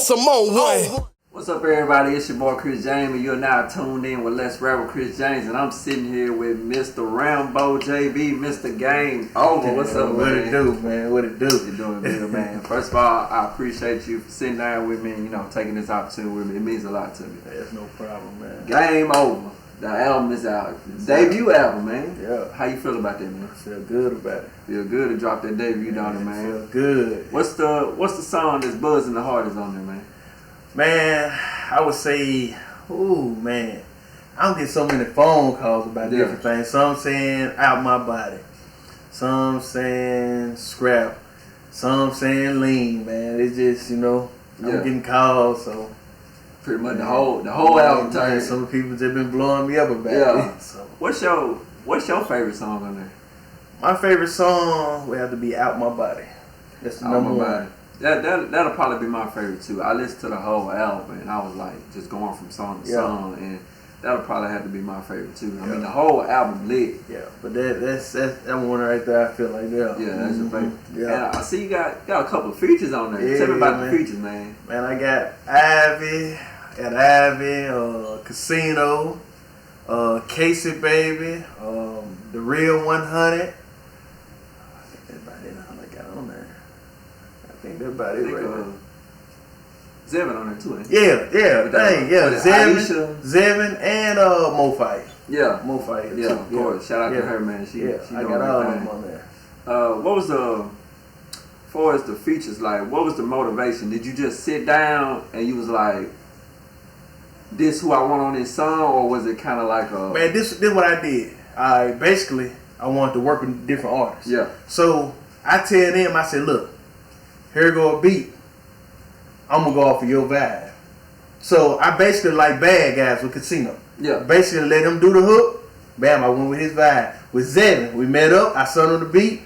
some more one. What's up, everybody? It's your boy Kris Jamez. You're now tuned in with Let's Rap with Kris Jamez, and I'm sitting here with Mr. Rambo JB, Mr. Game Over. What's up, what man? It do, man? What it do? You're doing good, man. First of all, I appreciate you for sitting down with me and, taking this opportunity with me. It means a lot to me. That's no problem, man. Game Over. The album is out. Debut album, man. Yeah. How you feel about that, man? I feel good about it. Feel good to drop that debut on it, man. Feel good. What's the song that's buzzing the hardest on there, man? Man, I would say, ooh, man. I'm getting so many phone calls about different things. Some saying Out My Body. Some saying Scrap. Some saying Lean, man. It's just, I'm getting calls, so. Pretty much the whole album time. Some people just been blowing me up about it. So. What's your favorite song on there? My favorite song would have to be Out My Body. That's the number one. That'll probably be my favorite too. I listened to the whole album and I was like just going from song to song, and that'll probably have to be my favorite too. I mean, the whole album lit. Yeah, but that's that one right there. I feel like that's your favorite. Yeah, and I see you got a couple of features on there. Tell me about the features, man. Man, I got Ivy, Casino, Casey Baby, The Real 100. I think that's about it right there. Zevin on there too, ain't Zevin and Mo Fight. Yeah. Mo Fight. Yeah, of course. Shout out to her, man. She I got all of them on there. What was as far as the features, like, what was the motivation? Did you just sit down and you was like, this who I want on this song, or was it kind of like a... Man, this what I did. I wanted to work with different artists. Yeah. So I tell them, I said, look, here go a beat. I'm gonna go off of your vibe. So I basically like Bad Guys with Casino. Yeah. Basically let him do the hook. Bam, I went with his vibe. With Zevin, we met up. I sung on the beat.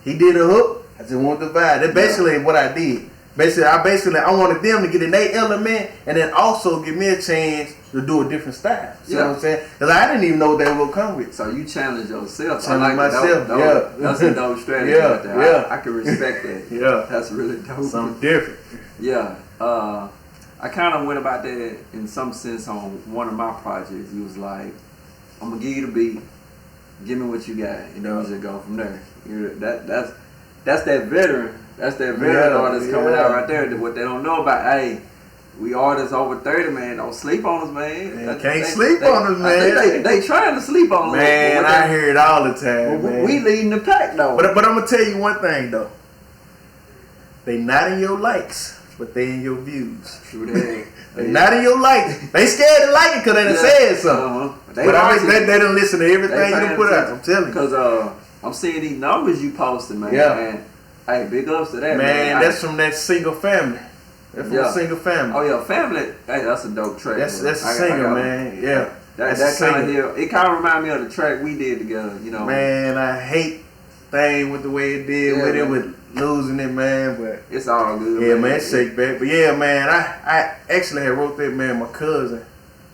He did a hook. I just wanted the vibe. That's basically what I did. I wanted them to get in their element and then also give me a chance to do a different style. You know what I'm saying? Because I didn't even know what they would come with. So you challenged yourself. Challenge myself. That's a dope strategy right there. I can respect that. That's really dope. Something different. Yeah. I kind of went about that in some sense on one of my projects. He was like, I'm going to give you the beat. Give me what you got. And then we just go from there. That's that veteran. That's that veteran artist coming out right there. What they don't know about, hey, we artists over 30, man. Don't sleep on us, man. Can't sleep on us, man. They trying to sleep on us. Man, I hear it all the time, man. We leading the pack, though. But I'm going to tell you one thing, though. They not in your likes, but they in your views. True that. They not in your likes. They scared to like it because they done said something. But they done listen to everything you done put out. I'm telling you. Because I'm seeing these numbers you posted, man. Yeah. Hey, big ups to that, man. Man, that's from that single family. That's from a single family. Oh yeah, family. Hey, that's a dope track. That's a singer, man. Yeah. That kind of it kind of remind me of the track we did together. Man, I hate thing with the way it did with it, with losing it, man. But it's all good. Yeah, man, shake back. But yeah, man, I actually had wrote that, man. My cousin,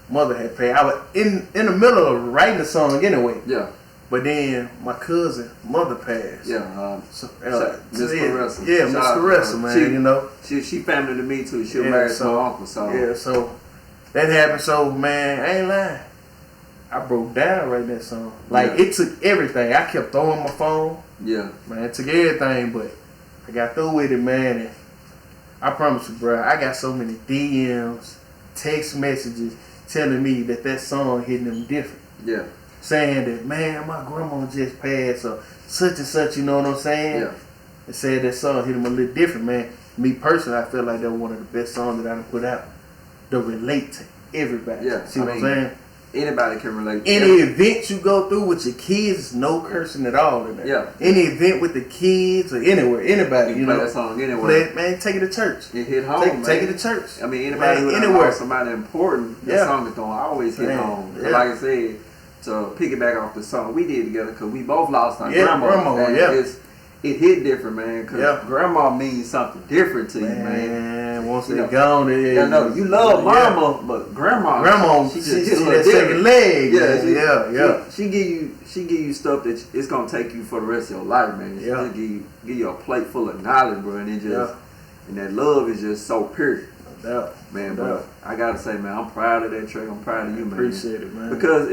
mother had paid. I was in the middle of writing the song anyway. Yeah. But then my cousin, mother passed. Yeah, Miss Caressa. Yeah, Miss Caressa, man. She family to me too. She was married to my uncle, so yeah. So that happened. So man, I ain't lying. I broke down writing that song. Like it took everything. I kept throwing my phone. Yeah, man, it took everything, but I got through with it, man. And I promise you, bro, I got so many DMs, text messages telling me that song hitting them different. Yeah. Saying that, man, my grandma just passed, or such and such, you know what I'm saying? Yeah. They said that song hit them a little different, man. Me personally, I feel like that was one of the best songs that I done put out. To relate to everybody. Yeah. See what I'm saying? Anybody can relate. Any event you go through with your kids, no cursing at all in there. Yeah. Any event with the kids or anywhere, anybody, you play that song anywhere. Man, take it to church. It hit home, take it to church. I mean, anybody who anywhere somebody important, that song is going to always hit home. Yeah. Like I said, to piggyback off the song we did together, because we both lost our grandma. It hit different, man, because grandma means something different to you, man. Once they're gone, you love mama, but grandma, she just hit that second leg. She give you stuff that it's gonna take you for the rest of your life, man. She just give you a plate full of knowledge, bro, and it just and that love is just so pure. Man, but I gotta say, man, I'm proud of that track. I'm proud of you, man. Appreciate it, man. Because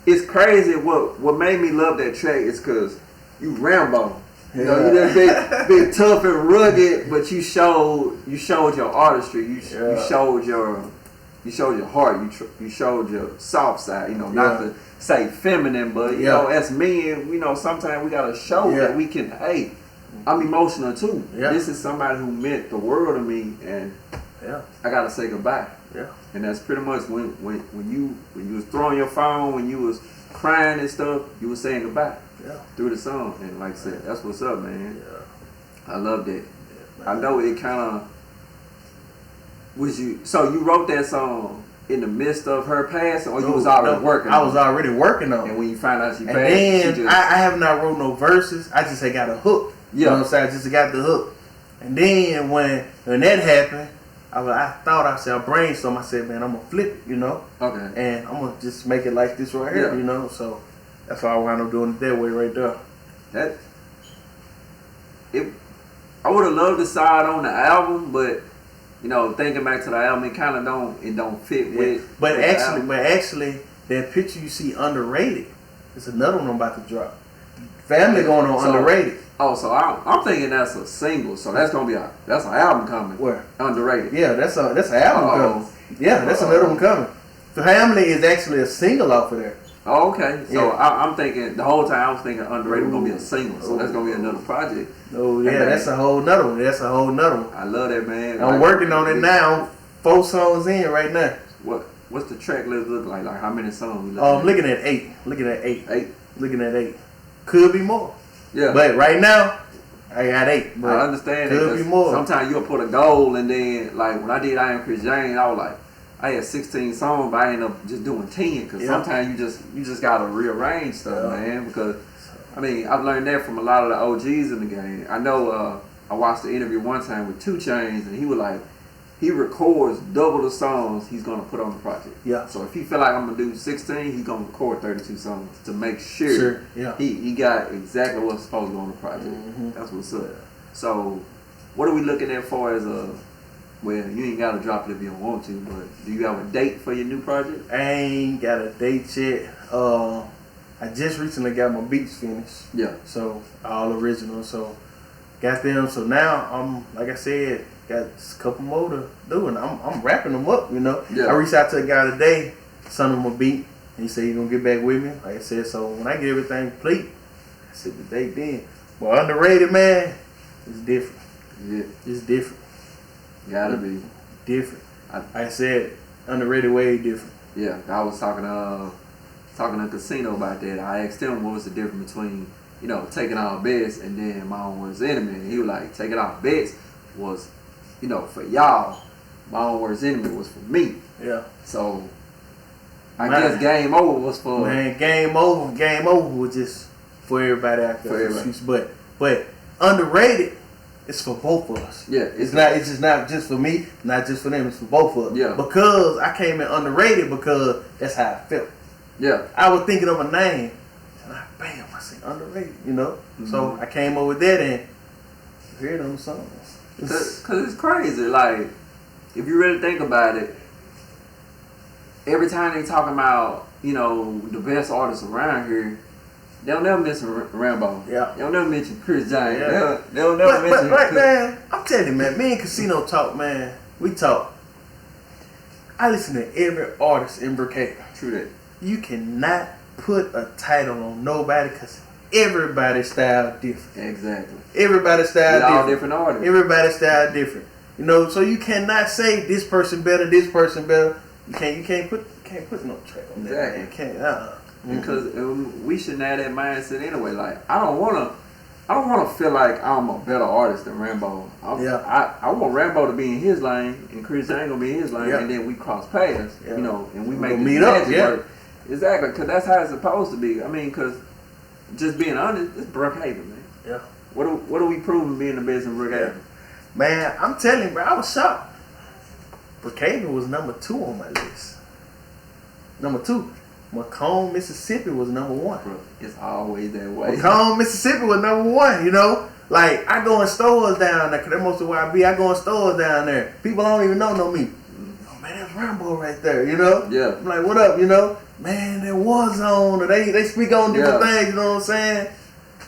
it's crazy. What made me love that track is because you Rambo. You know, you just been tough and rugged, but you showed your artistry. You showed your heart. You showed your soft side. You know, not to say feminine, but you know, as men, you know, sometimes we gotta show that we can. Hey, I'm emotional too. Yeah. This is somebody who meant the world to me, and I gotta say goodbye. Yeah. And that's pretty much when you was throwing your phone, when you was crying and stuff, you was saying goodbye. Yeah. Through the song, and like I said, that's what's up, man. Yeah. I love that. Yeah, I know it kind of was you. So you wrote that song in the midst of her passing, or you was already working? I was already working on it. And when you found out she passed, then I have not wrote no verses. I just got a hook. Yeah. You know what I'm saying? I just got the hook. And then when that happened, I brainstormed. I said, man, I'm gonna flip it, you know. Okay. And I'm gonna just make it like this right here, you know. So that's why I wound up doing it that way right there. I would have loved the side on the album, but you know, thinking back to the album, it kind of don't fit with. But actually, that picture you see underrated is another one I'm about to drop. Family going on underrated. Oh, so I'm thinking that's a single. So that's gonna be that's an album coming. Where? Underrated. Yeah, that's an album coming. Yeah, that's another one coming. Family is actually a single off of there. Oh, okay. So I'm thinking the whole time I was thinking Underrated was gonna be a single. So that's gonna be another project. Oh yeah, that's a whole nother one. That's a whole nother one. I love that, man. I'm working on it now. 4 songs in right now. What's the track list look like? Like how many songs? I'm looking at 8. Looking at 8. Looking at 8. Could be more. Yeah. But right now, I got 8. But I understand could that. Be more. Sometimes you'll put a goal, and then like when I did I Am Kris Jamez, I was like, I had 16 songs, but I ended up just doing 10 because sometimes you just gotta rearrange stuff, man. Because I mean, I've learned that from a lot of the OGs in the game. I know I watched the interview one time with 2 Chainz, and he was like, he records double the songs he's gonna put on the project. Yeah. So if he feel like I'm gonna do 16, he's gonna record 32 songs to make sure he got exactly what's supposed to go on the project. Mm-hmm. That's what's up. So what are we looking at for as a? Well, you ain't gotta drop it if you don't want to, but do you have a date for your new project? I ain't got a date yet. I just recently got my beats finished. Yeah. So all original. So got them. So now I'm like I said. Got a couple more to do, and I'm wrapping them up, you know. Yeah. I reached out to a guy today, sent him a beat, and he said he's gonna get back with me. Like I said, so when I get everything complete, I said the date then. Well, Underrated, man, it's different. Yeah. It's different. Gotta be. Different. I said Underrated way different. Yeah, I was talking to Casino about that. I asked him what was the difference between, you know, taking our bets and then my own worst enemy. And he was like, taking our bets was, you know, for y'all, my own worst enemy was for me. Yeah. So I guess Game Over was for Game Over was just for everybody out there. For everybody. But Underrated, it's for both of us. Yeah. It's just not just for me, not just for them, it's for both of us. Yeah. Because I came in Underrated because that's how I felt. Yeah. I was thinking of a name and I said Underrated, you know. Mm-hmm. So I came over there and heard them songs. Cause it's crazy. Like, if you really think about it, every time they talking about, you know, the best artists around here, they'll never mention Rambo. Yeah. They'll never mention Kris Jamez. Yeah. They'll never mention. But man, I'm telling you, man, me and Casino talk, man. We talk. I listen to every artist in Brookhaven. True that. You cannot put a title on nobody because everybody's style different. Exactly. Everybody's style different. All different artists. Everybody's style different. You know, so you cannot say this person better, this person better. You can't put no track on that. You can't. Because we shouldn't have that mindset anyway. Like I don't wanna feel like I'm a better artist than Rambo. I want Rambo to be in his lane and Kris Jamez gonna be in his lane, and then we cross paths. You know, and we make meet up. Work. Exactly, because that's how it's supposed to be. I mean, because just being honest, it's Brookhaven, man. Yeah. What are we proving being the best in Brookhaven? Yeah. Man, I'm telling you, bro, I was shocked. Brookhaven was number 2 on my list. Number 2. Macomb, Mississippi was number 1. Bro, it's always that way. Macomb, Mississippi was number 1, you know. Like, I go in stores down there, because that's most of where I be. I go in stores down there. People don't even know me. Oh, man, that's Rambo right there, you know? Yeah. I'm like, what up, you know? Man, that Warzone, or they speak on different things, you know what I'm saying?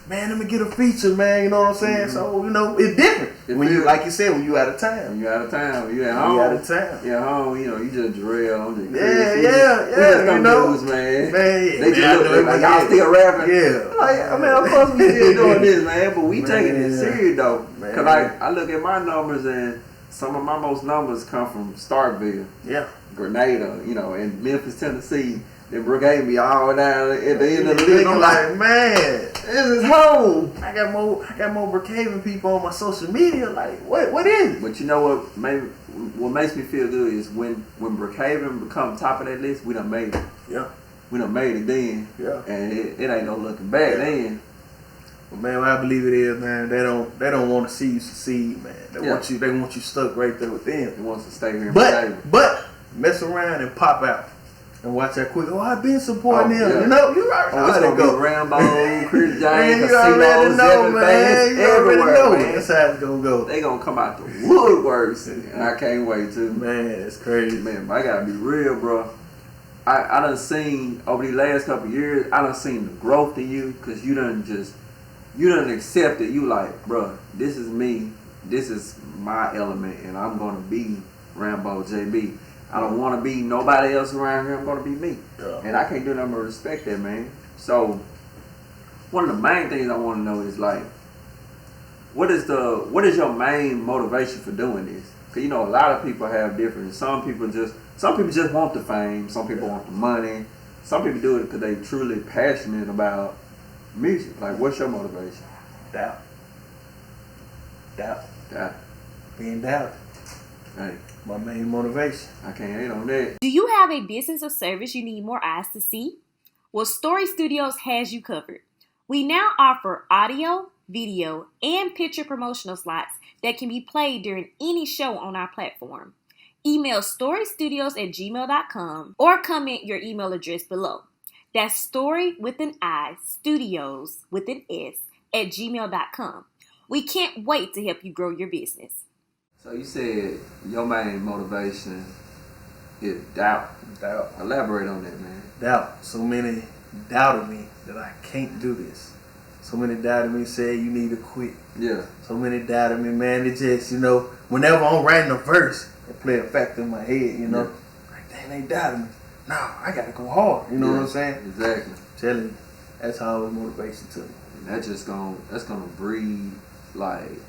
Man, let me get a feature, man, you know what I'm saying? So, you know, it's different. When you, like you said, when you out of town. When you out of town, when you at home. You out of town. You at home, you know, you just drill. I'm just Yeah, we just you know. dudes, man. They just look like y'all still rapping. Yeah. Like, I mean, of course we still doing this, man, but we taking it serious, though. Man. Because I look at my numbers, and some of my most numbers come from Starkville. Yeah. Grenada, you know, in Memphis, Tennessee. Then Brookhaven be all down at the end of the list. I'm like, man, this is home. I got more Brookhaven people on my social media. Like, what is it? But you know what makes me feel good is when Brookhaven become top of that list, we done made it. Yeah. We done made it then. Yeah. And it ain't no looking back then. Well, man, what I believe it is, man, they don't want to see you succeed, man. They want you stuck right there with them. They want to stay here in Brookhaven. But mess around and pop out. And watch that quick. Oh, I've been supporting them. Yeah. You know, you already know how to go. Rambo, Kris Jamez, you already know, man. You already know. Man. That's how it's gonna go. They gonna come out the woodworks, and I can't wait to. Man, it's crazy. Man, I gotta be real, bro. I done seen over the last couple of years. I done seen the growth in you, cause you done accept it. You like, bro, this is me. This is my element, and I'm gonna be Rambo JB. I don't want to be nobody else around here. I'm going to be me. Yeah. And I can't do nothing but respect that, man. So, one of the main things I want to know is, like, what is your main motivation for doing this? Because, you know, a lot of people have different. Some people just want the fame. Some people want the money. Some people do it because they truly passionate about music. Like, what's your motivation? Doubt. Being doubted. Hey. My main motivation. I can't hate on that. Do you have a business or service you need more eyes to see? Well, Story Studios has you covered. We now offer audio, video, and picture promotional slots that can be played during any show on our platform. Email storystudios@gmail.com or comment your email address below. That's story with an I, studios with an S @gmail.com. We can't wait to help you grow your business. So you said your main motivation is doubt. Doubt. Elaborate on that, man. Doubt. So many doubted me that I can't do this. So many doubted me, said you need to quit. Yeah. So many doubted me, man. It just, you know, whenever I'm writing a verse, it play a factor in my head, you know. Yeah. Like, dang, they doubted me. No, I gotta go hard. You know what I'm saying? Exactly. Telling you, that's how it's motivation to me. And that's gonna breed, like,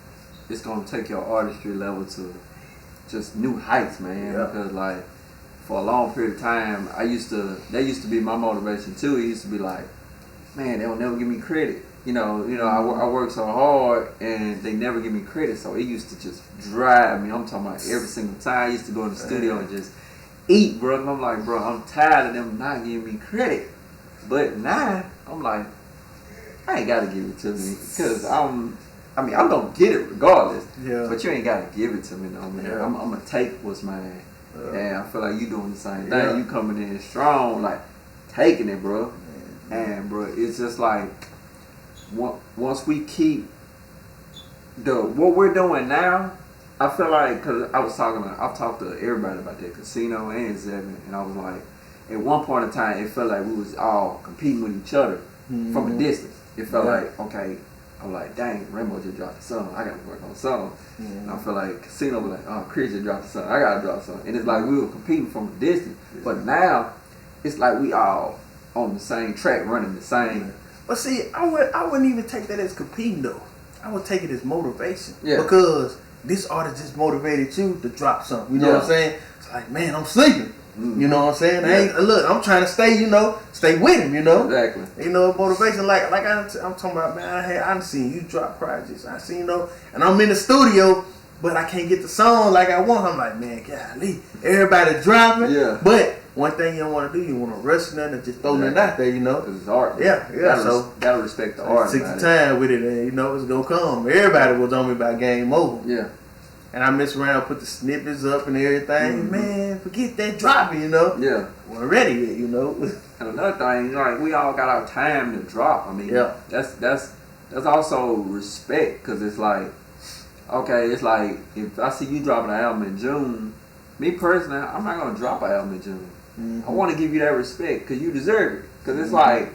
it's gonna take your artistry level to just new heights, man. Yeah. Because, like, for a long period of time, that used to be my motivation too. It used to be like, man, they'll never give me credit. You know, I work so hard and they never give me credit. So it used to just drive me. I'm talking about every single time I used to go in the studio and just eat, bro. And I'm like, bro, I'm tired of them not giving me credit. But now I'm like, I ain't gotta give it to me because I'm gonna get it regardless. Yeah. But you ain't gotta give it to me, no, man. Yeah. I'm gonna take what's mine. And I feel like you doing the same thing. Yeah. You coming in strong, like taking it, bro. And bro, it's just like once we keep what we're doing now, I feel like, cause I've talked to everybody about that, Casino and Zevin, and I was like, at one point in time, it felt like we was all competing with each other from a distance. It felt like, okay, I'm like, dang, Rambo just dropped a song. I gotta work on a song. And I feel like Casino was like, oh, Kris just dropped a song. I gotta drop a song. And it's like we were competing from a distance. But now, it's like we all on the same track, running the same. But see, I wouldn't even take that as competing though. I would take it as motivation. Yeah. Because this artist just motivated you to drop something. You know what I'm saying? It's like, man, I'm sleeping. You know what I'm saying? Yeah. Look, I'm trying to stay with him, you know? Exactly. You know, motivation, like I'm talking about, man, I've seen you drop projects. I seen, and I'm in the studio, but I can't get the song like I want. I'm like, man, golly, everybody dropping. Yeah. But one thing you don't want to do, you want to rush nothing and just throw nothing out there, you know? Because it's art. Yeah. Gotta respect the art. Take the time with it, and it's gonna come. Everybody was on me about game over. Yeah. And I mess around, put the snippets up and everything. Man, forget that dropping, Yeah. We're ready yet, And another thing, like, we all got our time to drop. I mean, that's That's also respect, because it's like, okay, it's like, if I see you dropping an album in June, me personally, I'm not going to drop an album in June. I want to give you that respect, because you deserve it. Because it's like,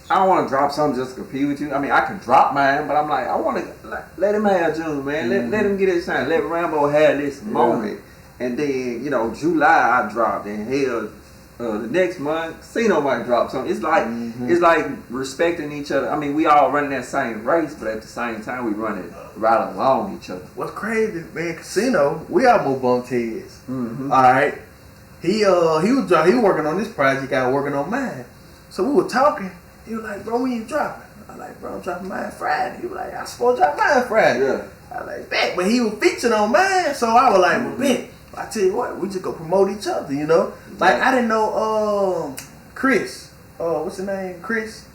I don't want to drop something just to compete with you. I mean, I can drop mine, but I'm like, I want to let him have June, man. Let him get his time. Let Rambo have this moment. And then, you know, July I dropped, and hell, the next month, Casino might drop something. It's like it's like respecting each other. I mean, we all running that same race, but at the same time, we running right along each other. What's crazy, man? Casino, we almost bumped heads. All right, he was working on this project. I was working on mine. So we were talking. He was like, "Bro, when you dropping?" I was like, "Bro, I'm dropping mine Friday." He was like, "I supposed to drop mine Friday." Yeah. I was like, "Bet," but he was featured on mine, so I was like, "Well, bet." I tell you what, we just go promote each other, you know. Like I didn't know Kris. What's his name? Kris.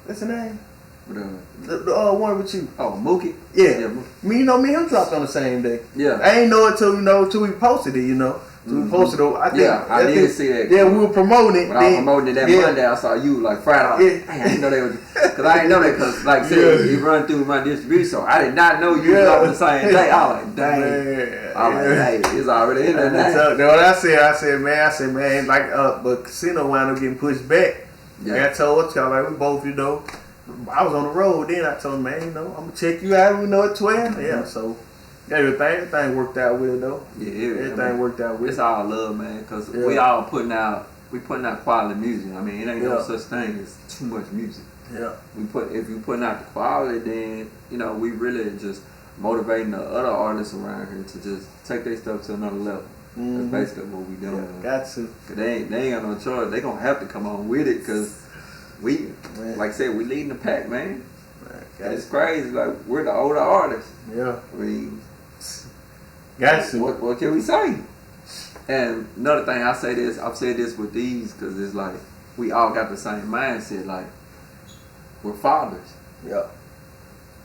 What's his name? The one with you. Oh, Mookie. Yeah. Me, you know, me and him dropped on the same day. Yeah. I ain't know it till we posted it, you know. We posted it. I did see that. Yeah, we were promoting it. When I was promoting it that Monday, I saw you like Friday. I didn't know they was, because I didn't know that, because like I said, you run through my distribution, so I did not know you was on the same day. I was like, dang. I was like, hey, it's already in there now. That's what I said, man, like, but Casino wound up getting pushed back. Yeah. Like I told y'all, like, we both, you know, I was on the road then. I told him, man, you know, I'm gonna check you out. We know at 12. Yeah, so. Everything worked out with it though. Yeah, everything worked out with it. It's all love, man, because we all putting out quality music. I mean, it ain't no such thing as too much music. Yeah. If you putting out the quality, then you know we really just motivating the other artists around here to just take their stuff to another level. That's basically what we doing. Yeah, got to. Cause they ain't got no choice. They gonna have to come on with it, cause we, like I said, we leading the pack, man. It's crazy. Like we're the older artists. Yeah. I mean. Got to. What can we say? And another thing, I've said this with these, because it's like we all got the same mindset. Like we're fathers. Yeah.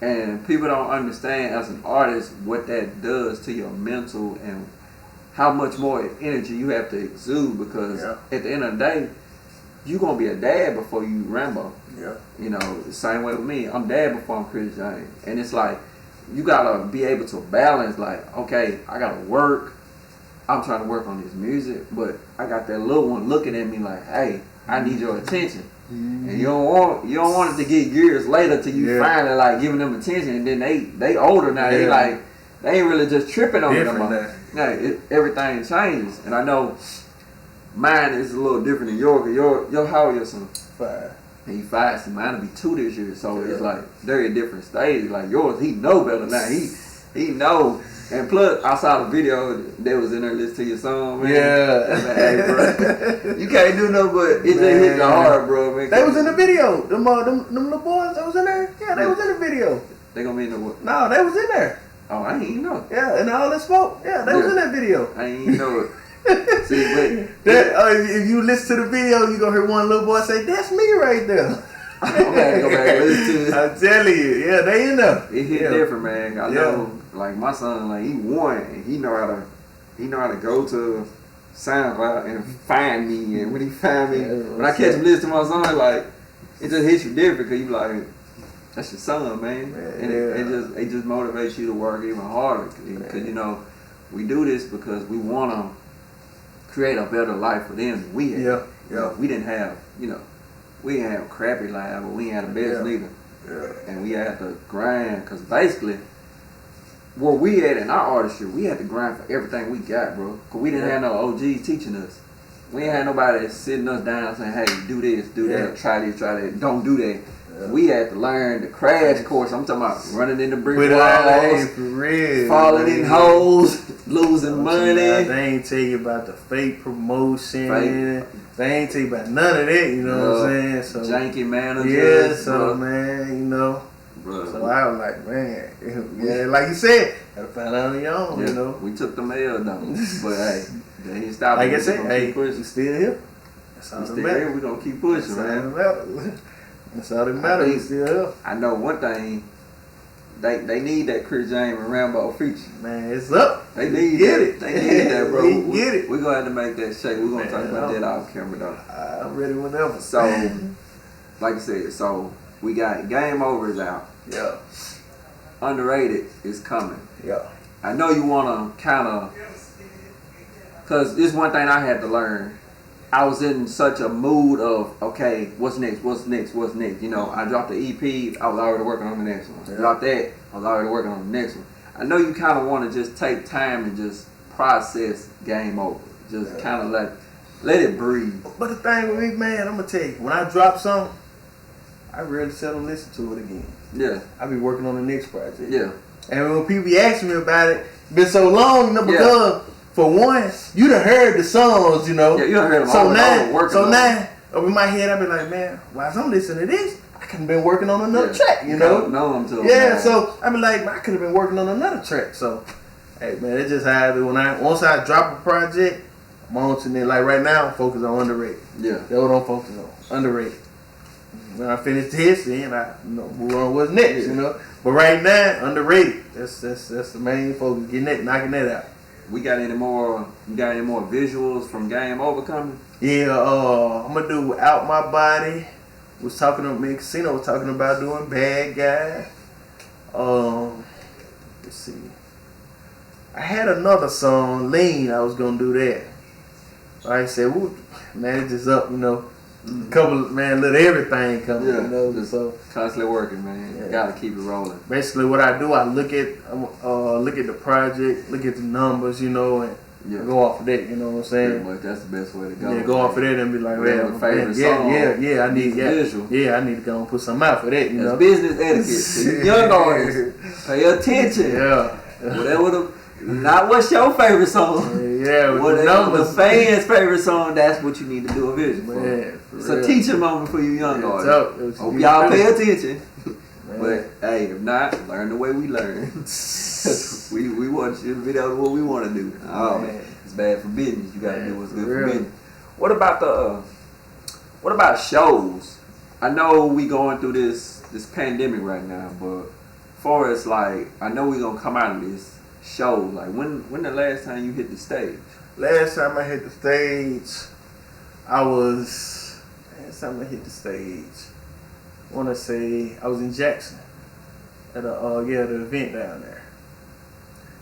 And people don't understand as an artist what that does to your mental and how much more energy you have to exude, because at the end of the day, you gonna be a dad before you Rambo. Yeah. You know, the same way with me. I'm dad before I'm Kris Jamez. And it's like, you gotta be able to balance, like, okay, I gotta work. I'm trying to work on this music, but I got that little one looking at me like, hey, I need your attention. And you don't want it to get years later till you finally like giving them attention, and then they older now. They like, they ain't really just tripping on it no more. Yeah, everything changes. And I know mine is a little different than yours. Your how old your son? 5. And he 5, so mine will be 2 this year. So it's like very different stages. Like yours, he know better now. He know. And plus, I saw the video that was in there listening to your song, man. Yeah. Like, hey, bro, you can't do nothing but it just hit your heart, bro, man. They was in the video. Them little boys that was in there. Yeah, they was in the video. They gonna be in the what? No, they was in there. Oh, I ain't even know. Yeah, and all that smoke. Yeah, they was in that video. I ain't even know it. See, if you listen to the video, you gonna hear one little boy say, "That's me right there." I'm gonna go back and listen to it. I'm telling you, yeah, they in there. It hit different, man. I know, like my son, like he won, and he know how to go to SoundCloud and find me, and when he find me, when I catch him listening to my song, like it just hits you different, because you like, that's your son, man, and it just motivates you to work even harder, because you know we do this because we want to create a better life for them than we had. You know, we didn't have, we didn't have crappy life, but we ain't had the best neither. And we had to grind, because basically, where we at in our artistry, we had to grind for everything we got, bro. Because we didn't have no OGs teaching us. We ain't had nobody sitting us down saying, hey, do this, do that, try this, try that, don't do that. We had to learn the crash course. I'm talking about running into brick walls, for real, falling in holes, losing money. They ain't tell you about the fake promotion. They ain't tell you about none of that, you know what I'm saying? So janky managers. Yeah, so man, So I was like, man, like you said, gotta find out on your own, you know. We took the L though, but hey, they ain't stopping. Like I said, hey, we still here. That's all that matters. We gonna keep pushing, man. That's all that matters. We still here. I know one thing. They need that Kris Jamez and Rambo feature. Man, it's up. They need it. They need that, bro. We get it. We're going to have to make that shake. We're going to talk about that off camera, though. I'm ready whenever. So, like I said, we got Game Over is out. Yeah. Underrated is coming. Yeah. I know you want to kind of, because this is one thing I had to learn. I was in such a mood of, okay, what's next, what's next, what's next? You know, I dropped the EP, I was already working on the next one. I dropped that, I was already working on the next one. I know you kind of want to just take time and just process Game Over. Just kind of let it breathe. But the thing with me, man, I'm going to tell you, when I drop something, I rarely seldom listen to it again. Yeah. I be working on the next project. Yeah. And when people be asking me about it, it's been so long, you know, because for one, you done heard the songs, you know. Yeah, you done heard them so all now, so now, over my head, I be like, man, while I'm listening to this, I could have been working on another track, you know. So I be like, I could have been working on another track. So, hey, man, it's just how I do. Once I drop a project, I'm on to it. Like right now, I'm focused on underrated. Yeah. That's what I'm focused on. Underrated. When I finish this, then I move on what's next, you know. But right now, underrated. That's the main focus. Getting that, knocking that out. You got any more visuals from Game Over coming? Yeah, I'm gonna do Out My Body. Was talking to me, Casino was talking about doing Bad Guy. Let's see. I had another song, Lean. I was gonna do that. Like I said, man, it's just up, you know. Couple, man, let everything come, you know. Just so constantly working, man. You gotta keep it rolling. Basically, what I do, I look at the project, look at the numbers, you know, and go off of that. You know what I'm saying? Pretty much, that's the best way to go. Yeah, go off of that and be like, I need to go and put something out for that. You know, business etiquette. Young artists, pay attention. Whatever not what's your favorite song. Whatever the fans' favorite song, that's what you need to do a visual for. It's a teaching moment for you young artists. Hope y'all pay attention. But hey, if not, learn the way we learn. we want you to be able to do what we want to do. Oh man, it's bad for business. You gotta do what's good for business. What about shows? I know we going through this pandemic right now, but for us, like, I know we gonna come out of this show. Like, when the last time you hit the stage? Last time I hit the stage, I want to say I was in Jackson at the event down there.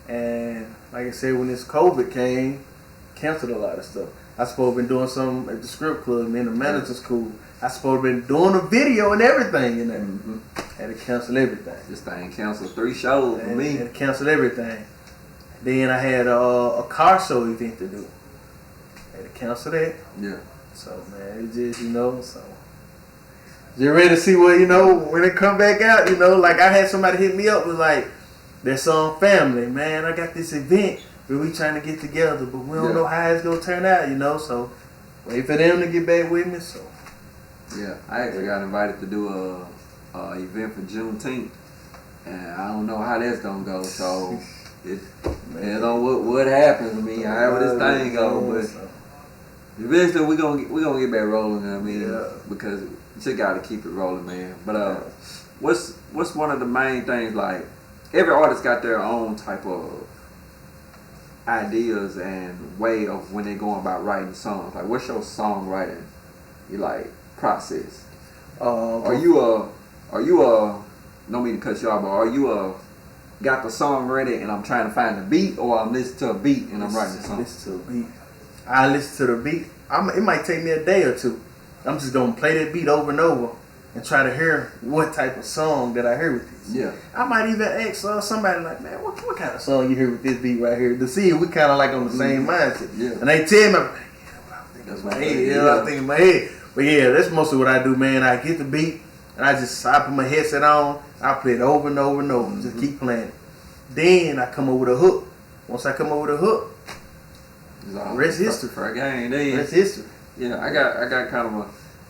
And like I said, when this COVID came, canceled a lot of stuff. I supposed to been doing something at the script club and in the manager's school. I supposed to been doing a video and everything in there. Had to cancel everything. This thing canceled 3 shows for me. Had to cancel everything. Then I had a car show event to do. Had to cancel that. Yeah. So man, it just, you know, so you're ready to see what, you know, when it come back out, you know, like I had somebody hit me up, was like, that song Family, man, I got this event where we trying to get together, but we don't know how it's gonna turn out, you know, so wait for them to get back with me. So yeah, I actually got invited to do a event for Juneteenth, and I don't know how that's gonna go, so it depends on what happens to me, however this thing goes, but eventually we gonna get back rolling. I mean, because you just gotta keep it rolling, man. But what's one of the main things? Like, every artist got their own type of ideas and way of when they going about writing songs. Like, what's your songwriting process? Are you no mean to cut you off, but are you got the song ready and I'm trying to find the beat, or I'm listening to a beat and I'm writing the song? Listen to a beat. I listen to the beat. It might take me a day or two. I'm just gonna play that beat over and over and try to hear what type of song that I hear with this. Yeah. I might even ask somebody like, man, what kind of song you hear with this beat right here, to see if we kind of like on the same mindset. Yeah. And they tell me, I'm like, what I'm thinking in my head. But yeah, that's mostly what I do, man. I get the beat and I put my headset on. I play it over and over and over. Just keep playing it. Then I come up with a hook. Once I come up with a hook, rest history. For a game, then. Rest history. Yeah, I got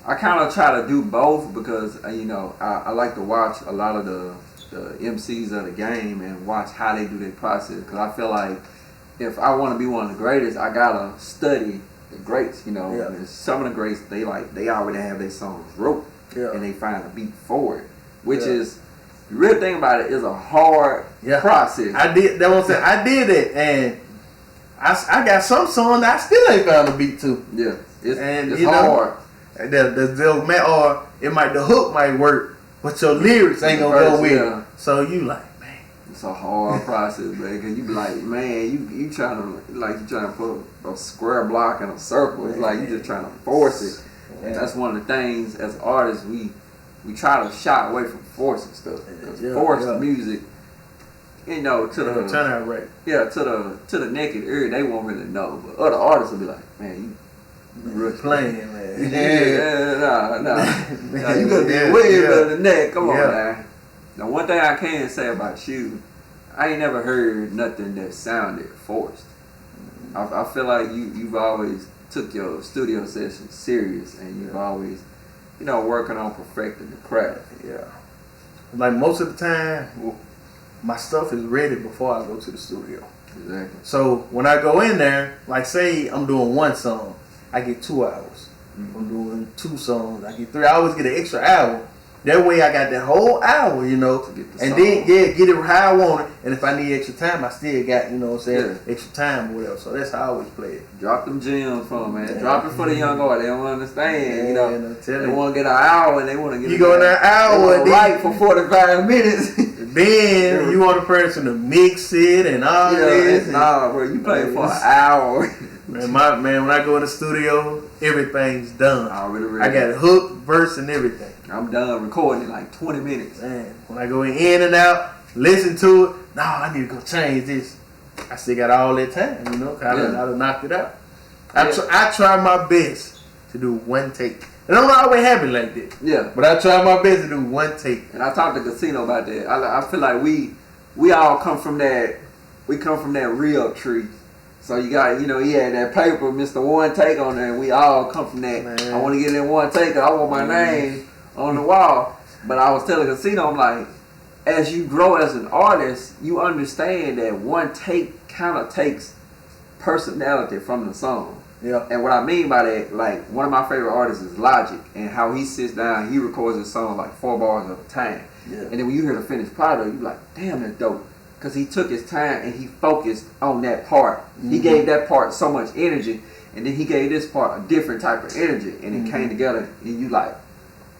I kind of try to do both because you know, I like to watch a lot of the MCs of the game and watch how they do their process, because I feel like if I want to be one of the greatest, I gotta study the greats. You know, and some of the greats they already have their songs wrote, and they find a beat for it, which is, the real thing about it, is a hard process. I did that one. I did it, and I got some songs that I still ain't found a beat to. Yeah, it's you hard. Or the hook might work, but your lyrics ain't gonna go with it. So you like, man, it's a hard process, man. Cause you be like, man, you trying to put a square block in a circle. It's like you just trying to force it. And that's one of the things as artists we try to shy away from forcing stuff. Because forced music, you know, to the turn out right. Yeah, to the naked ear, they won't really know. But other artists will be like, man, you playing, man. Nah, you gonna be way better than that. Come on, man. Now, one thing I can say about you, I ain't never heard nothing that sounded forced. I feel like you've always took your studio sessions serious, and you've always, you know, working on perfecting the craft. Yeah. Like most of the time, my stuff is ready before I go to the studio. Exactly. So when I go in there, like say I'm doing one song, I get 2 hours. I'm doing 2 songs, I get 3. I always get an extra hour. That way I got that whole hour, you know, and then get it how I want it. And if I need extra time, I still got, you know what I'm saying, extra time or whatever. So that's how I always play it. Drop them gems for them, man. Yeah. Drop it for the young artist. They don't understand, you know. They want to get an hour and they want to get you go in that hour right for 45 minutes. Then you want a person to mix it and all this. Nah, bro, you play for an hour. Man, when I go in the studio, everything's done. Already ready. I got a hook, verse, and everything. I'm done recording in like 20 minutes. Man, when I go in and out, listen to it, I need to go change this. I still got all that time, you know, because I done knocked it out. I try my best to do one take. It don't always happen like that. Yeah. But I try my best to do one take. And I talked to Casino about that. I feel like we all come from that. We come from that real tree. So you got, you know, he had that paper, Mr. One Take on there, and we all come from that. Man. I want to get in one take, I want my name on the wall. But I was telling Casino, I'm like, as you grow as an artist, you understand that one take kind of takes personality from the song. Yeah. And what I mean by that, like, one of my favorite artists is Logic, and how he sits down, he records his song like 4 bars at a time. Yeah. And then when you hear the finished product, you're like, damn, that's dope. Because he took his time and he focused on that part. Mm-hmm. He gave that part so much energy, and then he gave this part a different type of energy, and it came together, and you like,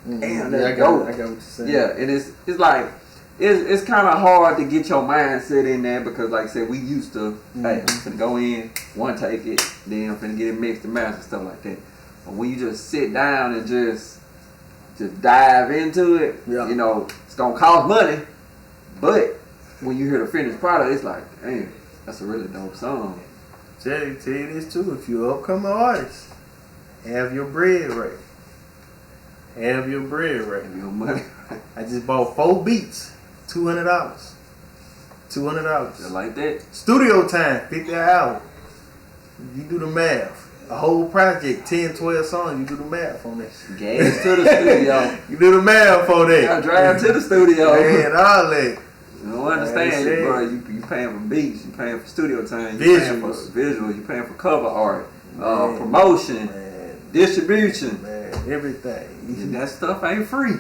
damn, that's dope. I got what you're saying. Yeah, and it's like, it's kind of hard to get your mindset in there because, like I said, we used to, hey, I'm finna go in, one take it, then I'm finna get it mixed and mastered, stuff like that. But when you just sit down and just dive into it, you know, it's gonna cost money, but when you hear the finished product, it's like, damn, that's a really dope song. Tell you this too, if you're an upcoming artist, have your bread right. Have your bread right. Have your money right. I just bought 4 beats, $200. $200. Just like that. Studio time, 50 an hour. You do the math. A whole project, 10, 12 songs, you do the math on that. Gas to the studio. You do the math on that. You gotta drive to the studio. Man, all that. You don't understand it, bro. You paying for beats, you paying for studio time, you paying for visuals, you paying for cover art, promotion, distribution. Man, everything. And that stuff ain't free.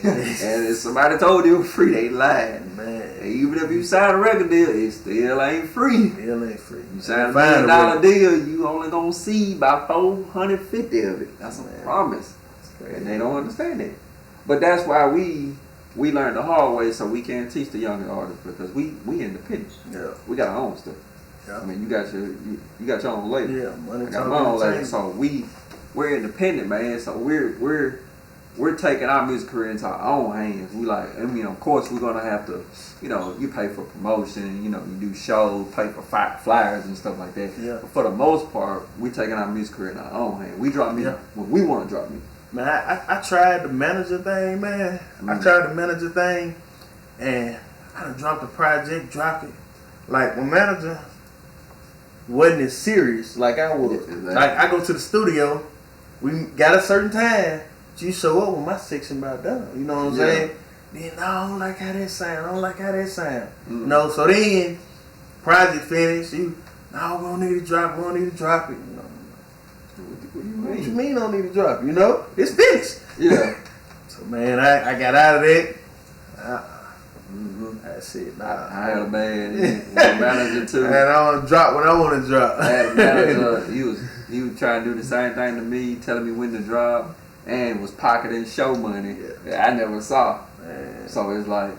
And if somebody told you it was free, they lied. Man. And even if you sign a record deal, it still ain't free. Still ain't free. You sign $1 million deal, you only gonna see about 450 of it. That's a promise. And they don't understand it. But that's why we learned the hard way, so we can't teach the younger artists, because we independent. Yeah. We got our own stuff. Yeah. I mean, you got your own label. Yeah, money. I got my own label. So we're independent, man. So we're taking our music career into our own hands. We like, I mean, of course, we're gonna have to, you know, you pay for promotion, you know, you do shows, pay for flyers and stuff like that. Yeah. But for the most part, we taking our music career in our own hands. We drop music when we want to drop music. Man, I tried the manager thing, man. I tried the manager thing, and I done dropped the project, dropped it. Like, my manager wasn't as serious like I was. Exactly. Like, I go to the studio, we got a certain time, you show up when my section about done. You know what I'm saying? Then, no, I don't like how that sound. You know, so then, project finished, no, we don't need to drop it. You know, what you mean don't need to drop? You know, it's finished. Yeah. So man, I got out of that. I said, nah. I had a bad manager too. And I want to drop when I want to drop. I had a manager. He was trying to do the same thing to me, telling me when to drop, and was pocketing show money that I never saw. Man. So it's like,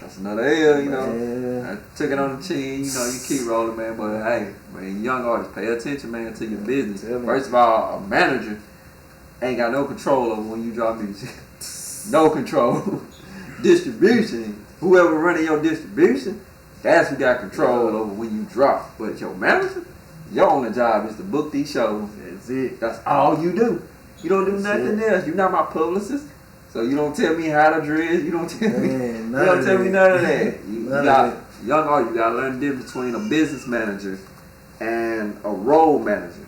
that's another L, you know. Man. I took it on the chin, you know, you keep rolling, man. But hey, man, young artists, pay attention, man, to your business. First of all, a manager ain't got no control over when you drop music. No control. Distribution, whoever running your distribution, that's who got control over when you drop. But your manager, your only job is to book these shows. That's it. That's all you do. You don't do nothing else. You're not my publicist. So you don't tell me how to dress. You don't tell me. You don't tell me none of that. You got young artists. You gotta learn the difference between a business manager and a role manager.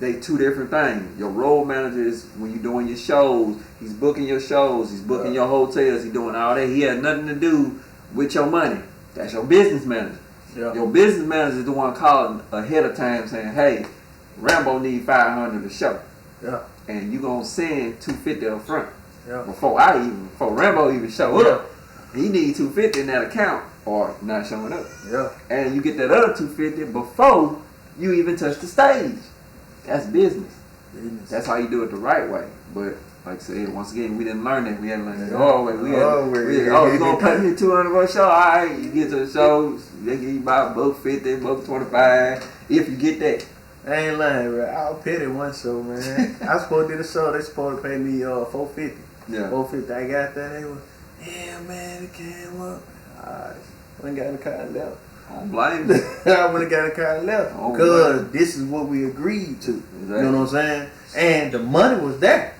They two different things. Your role manager is when you're doing your shows. He's booking your shows. He's booking your hotels. He's doing all that. He has nothing to do with your money. That's your business manager. Yeah. Your business manager is the one calling ahead of time saying, "Hey, Rambo need 500 to show." Yeah. And you gonna send 250 up front. Yeah. Before Rambo even show up, he need 250 in that account or not showing up. Yeah. And you get that other 250 before you even touch the stage. That's business. That's how you do it the right way. But like I said, once again, we didn't learn that. We had to learn the hard way. You gonna pay me 200 for a show? All right, you get to the show, they give you about $150, $125 if you get that. I ain't lying, bro. I was petty one show, man. I was supposed to do the show. They supposed to pay me $450. Yeah. $450. I got that. They was, yeah, man, it came up. I went and got in the car and left. I don't blame you. I went and got in the car and left. Because this is what we agreed to. Exactly. You know what I'm saying? And the money was there.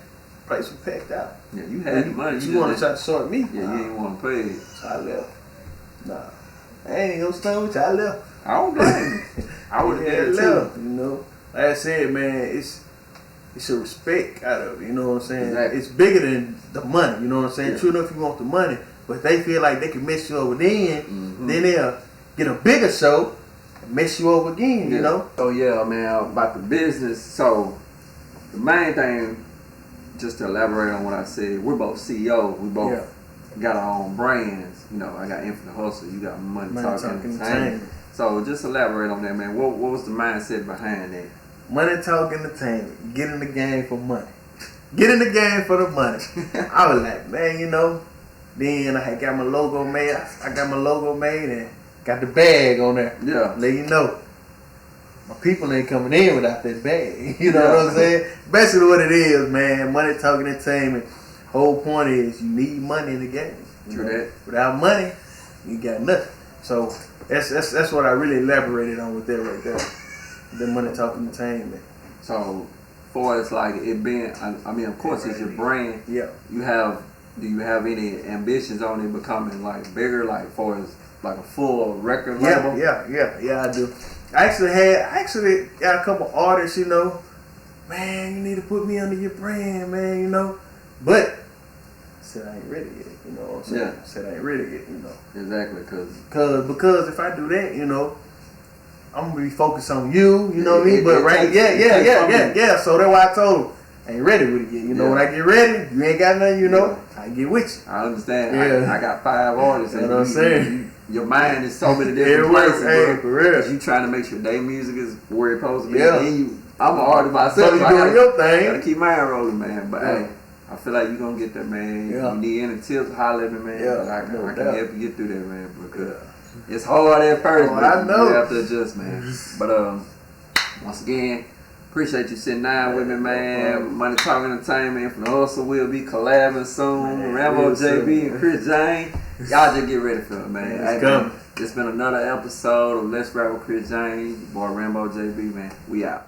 Place was packed out. Yeah, you had the money. You want to try to short me? Yeah, you didn't want to pay it. So I left. Nah. I ain't gonna stand with you. I left. I don't blame you. I would have did it left, too. you know. Like I said, man, it's a respect out of it, you know what I'm saying? Exactly. It's bigger than the money, you know what I'm saying? Yeah. True enough, you want the money, but if they feel like they can mess you over then they'll get a bigger show and mess you over again, you know? Oh yeah, man, about the business. So the main thing, just to elaborate on what I said, we're both CEOs. We both got our own brands. You know, I got Infinite Hustle, you got Money Talking Entertainment. So just elaborate on that, man. What was the mindset behind that? Money Talk Entertainment. Get in the game for money. Get in the game for the money. I was like, man, you know. Then I had got my logo made. I got my logo made and got the bag on there. Yeah. Let you know. My people ain't coming in without that bag. You know what I'm saying? Basically what it is, man. Money Talking Entertainment. Whole point is you need money in the game. True that. Without money, you got nothing. So that's what I really elaborated on with that right there. The Money Talking Entertainment. So, for it's like it being, I mean, of course, it's your brand. Yeah. Do you have any ambitions on it becoming like bigger, like for as like a full record label? Yeah, I do. I actually got a couple artists, you know. Man, you need to put me under your brand, man, you know. But I said I ain't ready yet, you know what I'm saying? Yeah. I said I ain't ready yet, you know. Exactly, Because if I do that, you know, I'm gonna be focused on you, you know what I mean? But yeah. So that's why I told him I ain't ready with it yet. You know, when I get ready, you ain't got nothing, you know, I get with you. I understand. Yeah. I got 5 artists. You know what I'm saying? Your mind is so many different places, hey, bro. for real. Because you trying to make sure their music is where it's supposed to be. Yeah. I'm an artist myself. So you doing your thing. Gotta keep mine rolling, man. But hey, I feel like you gonna get there, man. Yeah. You need any tips, holler at me, man. Yeah, I can doubt. help you get through that, man. Because it's hard at first, but I know. you have to adjust, man. But once again, appreciate you sitting down with me, man. Money Talking Entertainment from the Hustle will be collabing soon. Man, Rambo JB and Kris Jamez. Y'all just get ready for it, man. It's coming. It's been another episode of Let's Rap with Kris Jamez. Your boy Rambo JB, man. We out.